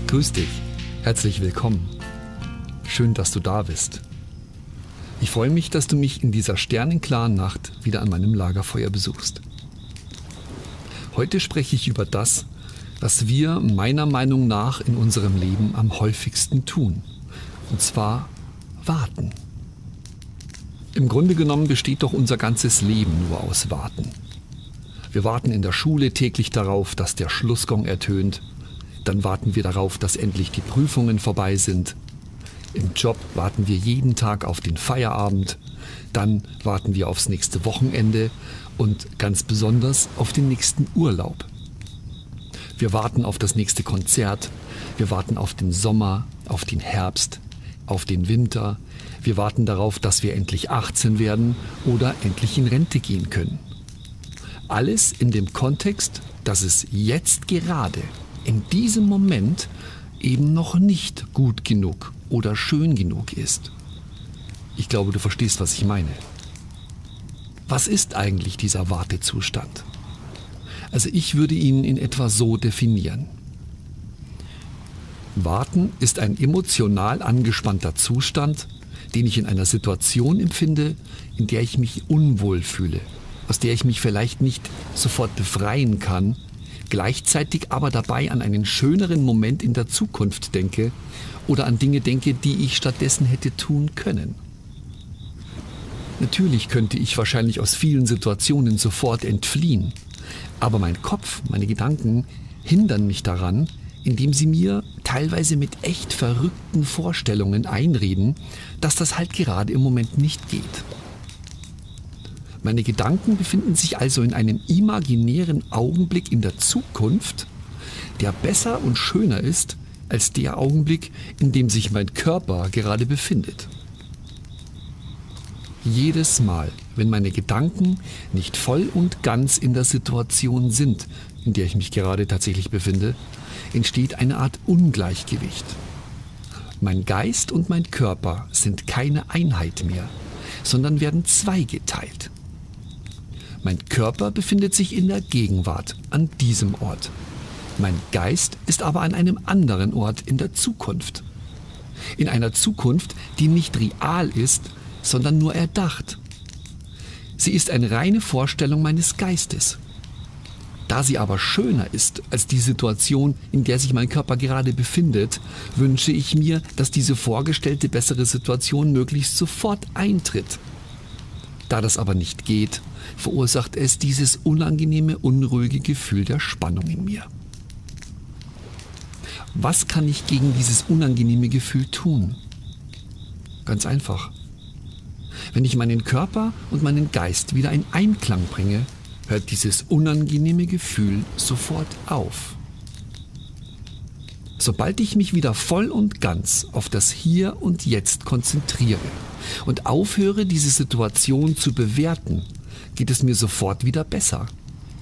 Grüß dich, herzlich willkommen. Schön, dass du da bist. Ich freue mich, dass du mich in dieser sternenklaren Nacht wieder an meinem Lagerfeuer besuchst. Heute spreche ich über das, was wir meiner Meinung nach in unserem Leben am häufigsten tun. Und zwar warten. Im Grunde genommen besteht doch unser ganzes Leben nur aus Warten. Wir warten in der Schule täglich darauf, dass der Schlussgong ertönt. Dann warten wir darauf, dass endlich die Prüfungen vorbei sind. Im Job warten wir jeden Tag auf den Feierabend. Dann warten wir aufs nächste Wochenende und ganz besonders auf den nächsten Urlaub. Wir warten auf das nächste Konzert. Wir warten auf den Sommer, auf den Herbst, auf den Winter. Wir warten darauf, dass wir endlich 18 werden oder endlich in Rente gehen können. Alles in dem Kontext, dass es jetzt gerade, in diesem Moment, eben noch nicht gut genug oder schön genug ist. Ich glaube, du verstehst, was ich meine. Was ist eigentlich dieser Wartezustand? Also ich würde ihn in etwa so definieren. Warten ist ein emotional angespannter Zustand, den ich in einer Situation empfinde, in der ich mich unwohl fühle, aus der ich mich vielleicht nicht sofort befreien kann, gleichzeitig aber dabei an einen schöneren Moment in der Zukunft denke oder an Dinge denke, die ich stattdessen hätte tun können. Natürlich könnte ich wahrscheinlich aus vielen Situationen sofort entfliehen, aber mein Kopf, meine Gedanken hindern mich daran, indem sie mir teilweise mit echt verrückten Vorstellungen einreden, dass das halt gerade im Moment nicht geht. Meine Gedanken befinden sich also in einem imaginären Augenblick in der Zukunft, der besser und schöner ist als der Augenblick, in dem sich mein Körper gerade befindet. Jedes Mal, wenn meine Gedanken nicht voll und ganz in der Situation sind, in der ich mich gerade tatsächlich befinde, entsteht eine Art Ungleichgewicht. Mein Geist und mein Körper sind keine Einheit mehr, sondern werden zweigeteilt. Mein Körper befindet sich in der Gegenwart, an diesem Ort. Mein Geist ist aber an einem anderen Ort in der Zukunft. In einer Zukunft, die nicht real ist, sondern nur erdacht. Sie ist eine reine Vorstellung meines Geistes. Da sie aber schöner ist als die Situation, in der sich mein Körper gerade befindet, wünsche ich mir, dass diese vorgestellte bessere Situation möglichst sofort eintritt. Da das aber nicht geht, verursacht es dieses unangenehme, unruhige Gefühl der Spannung in mir. Was kann ich gegen dieses unangenehme Gefühl tun? Ganz einfach. Wenn ich meinen Körper und meinen Geist wieder in Einklang bringe, hört dieses unangenehme Gefühl sofort auf. Sobald ich mich wieder voll und ganz auf das Hier und Jetzt konzentriere und aufhöre, diese Situation zu bewerten, geht es mir sofort wieder besser.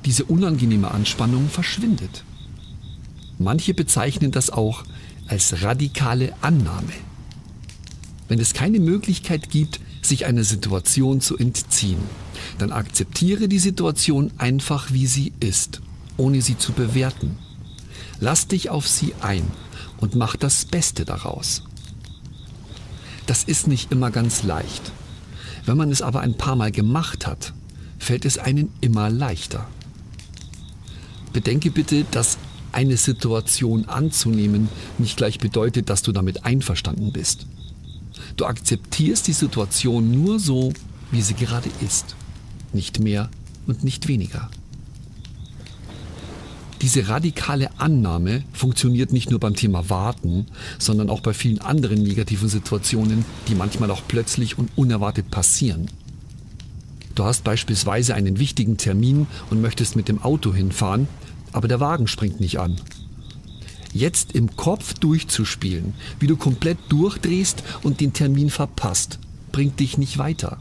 Diese unangenehme Anspannung verschwindet. Manche bezeichnen das auch als radikale Annahme. Wenn es keine Möglichkeit gibt, sich einer Situation zu entziehen, dann akzeptiere die Situation einfach, wie sie ist, ohne sie zu bewerten. Lass dich auf sie ein und mach das Beste daraus. Das ist nicht immer ganz leicht. Wenn man es aber ein paar Mal gemacht hat, fällt es einem immer leichter. Bedenke bitte, dass eine Situation anzunehmen nicht gleich bedeutet, dass du damit einverstanden bist. Du akzeptierst die Situation nur so, wie sie gerade ist. Nicht mehr und nicht weniger. Diese radikale Annahme funktioniert nicht nur beim Thema Warten, sondern auch bei vielen anderen negativen Situationen, die manchmal auch plötzlich und unerwartet passieren. Du hast beispielsweise einen wichtigen Termin und möchtest mit dem Auto hinfahren, aber der Wagen springt nicht an. Jetzt im Kopf durchzuspielen, wie du komplett durchdrehst und den Termin verpasst, bringt dich nicht weiter.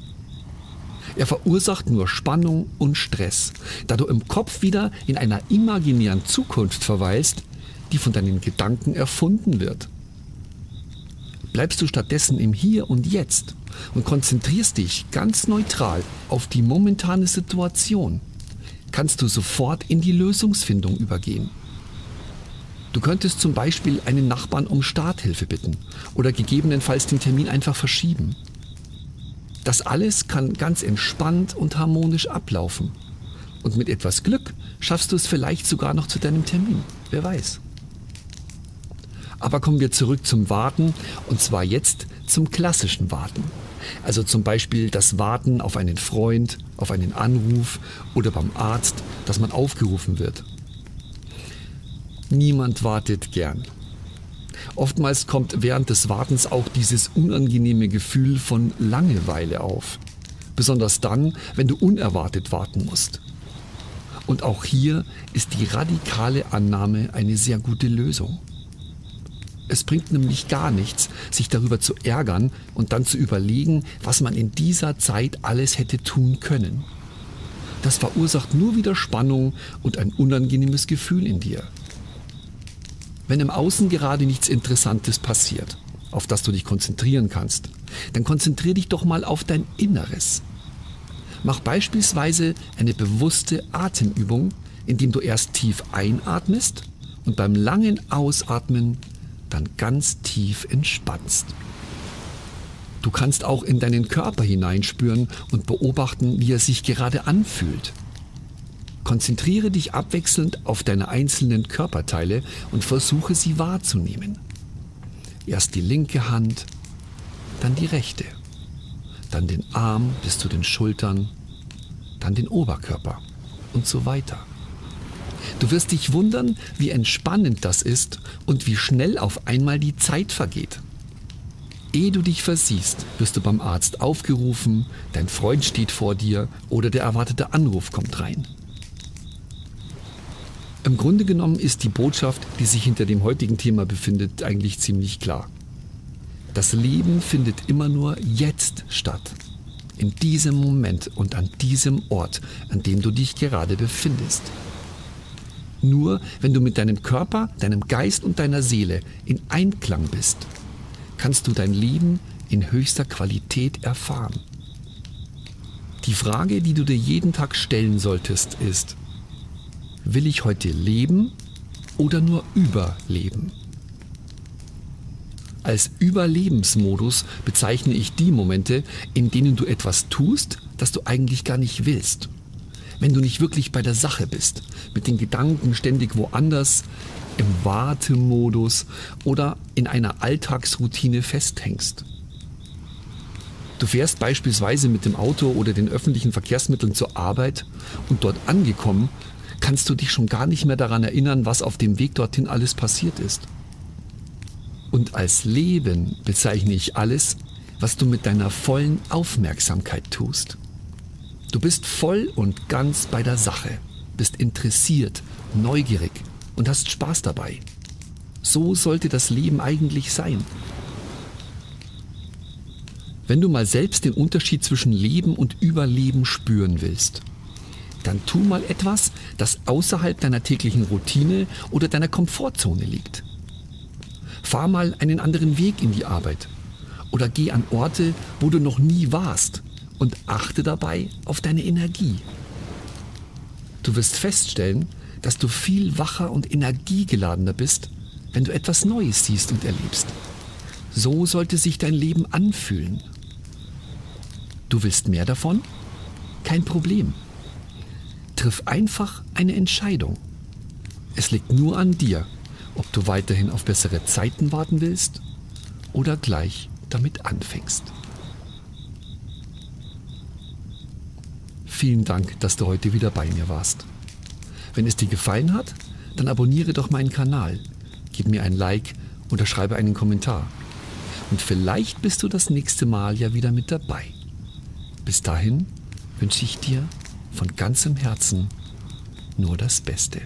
Er verursacht nur Spannung und Stress, da du im Kopf wieder in einer imaginären Zukunft verweilst, die von deinen Gedanken erfunden wird. Bleibst du stattdessen im Hier und Jetzt und konzentrierst dich ganz neutral auf die momentane Situation, kannst du sofort in die Lösungsfindung übergehen. Du könntest zum Beispiel einen Nachbarn um Starthilfe bitten oder gegebenenfalls den Termin einfach verschieben. Das alles kann ganz entspannt und harmonisch ablaufen. Und mit etwas Glück schaffst du es vielleicht sogar noch zu deinem Termin. Wer weiß. Aber kommen wir zurück zum Warten, und zwar jetzt zum klassischen Warten. Also zum Beispiel das Warten auf einen Freund, auf einen Anruf oder beim Arzt, dass man aufgerufen wird. Niemand wartet gern. Oftmals kommt während des Wartens auch dieses unangenehme Gefühl von Langeweile auf. Besonders dann, wenn du unerwartet warten musst. Und auch hier ist die radikale Annahme eine sehr gute Lösung. Es bringt nämlich gar nichts, sich darüber zu ärgern und dann zu überlegen, was man in dieser Zeit alles hätte tun können. Das verursacht nur wieder Spannung und ein unangenehmes Gefühl in dir. Wenn im Außen gerade nichts Interessantes passiert, auf das du dich konzentrieren kannst, dann konzentriere dich doch mal auf dein Inneres. Mach beispielsweise eine bewusste Atemübung, indem du erst tief einatmest und beim langen Ausatmen dann ganz tief entspannst. Du kannst auch in deinen Körper hineinspüren und beobachten, wie er sich gerade anfühlt. Konzentriere dich abwechselnd auf deine einzelnen Körperteile und versuche sie wahrzunehmen. Erst die linke Hand, dann die rechte, dann den Arm bis zu den Schultern, dann den Oberkörper und so weiter. Du wirst dich wundern, wie entspannend das ist und wie schnell auf einmal die Zeit vergeht. Ehe du dich versiehst, wirst du beim Arzt aufgerufen, dein Freund steht vor dir oder der erwartete Anruf kommt rein. Im Grunde genommen ist die Botschaft, die sich hinter dem heutigen Thema befindet, eigentlich ziemlich klar. Das Leben findet immer nur jetzt statt. In diesem Moment und an diesem Ort, an dem du dich gerade befindest. Nur wenn du mit deinem Körper, deinem Geist und deiner Seele in Einklang bist, kannst du dein Leben in höchster Qualität erfahren. Die Frage, die du dir jeden Tag stellen solltest, ist: Will ich heute leben oder nur überleben? Als Überlebensmodus bezeichne ich die Momente, in denen du etwas tust, das du eigentlich gar nicht willst. Wenn du nicht wirklich bei der Sache bist, mit den Gedanken ständig woanders, im Wartemodus oder in einer Alltagsroutine festhängst. Du fährst beispielsweise mit dem Auto oder den öffentlichen Verkehrsmitteln zur Arbeit und dort angekommen, kannst du dich schon gar nicht mehr daran erinnern, was auf dem Weg dorthin alles passiert ist. Und als Leben bezeichne ich alles, was du mit deiner vollen Aufmerksamkeit tust. Du bist voll und ganz bei der Sache, bist interessiert, neugierig und hast Spaß dabei. So sollte das Leben eigentlich sein. Wenn du mal selbst den Unterschied zwischen Leben und Überleben spüren willst, dann tu mal etwas, das außerhalb deiner täglichen Routine oder deiner Komfortzone liegt. Fahr mal einen anderen Weg in die Arbeit oder geh an Orte, wo du noch nie warst und achte dabei auf deine Energie. Du wirst feststellen, dass du viel wacher und energiegeladener bist, wenn du etwas Neues siehst und erlebst. So sollte sich dein Leben anfühlen. Du willst mehr davon? Kein Problem. Triff einfach eine Entscheidung. Es liegt nur an dir, ob du weiterhin auf bessere Zeiten warten willst oder gleich damit anfängst. Vielen Dank, dass du heute wieder bei mir warst. Wenn es dir gefallen hat, dann abonniere doch meinen Kanal, gib mir ein Like oder schreibe einen Kommentar. Und vielleicht bist du das nächste Mal ja wieder mit dabei. Bis dahin wünsche ich dir von ganzem Herzen nur das Beste.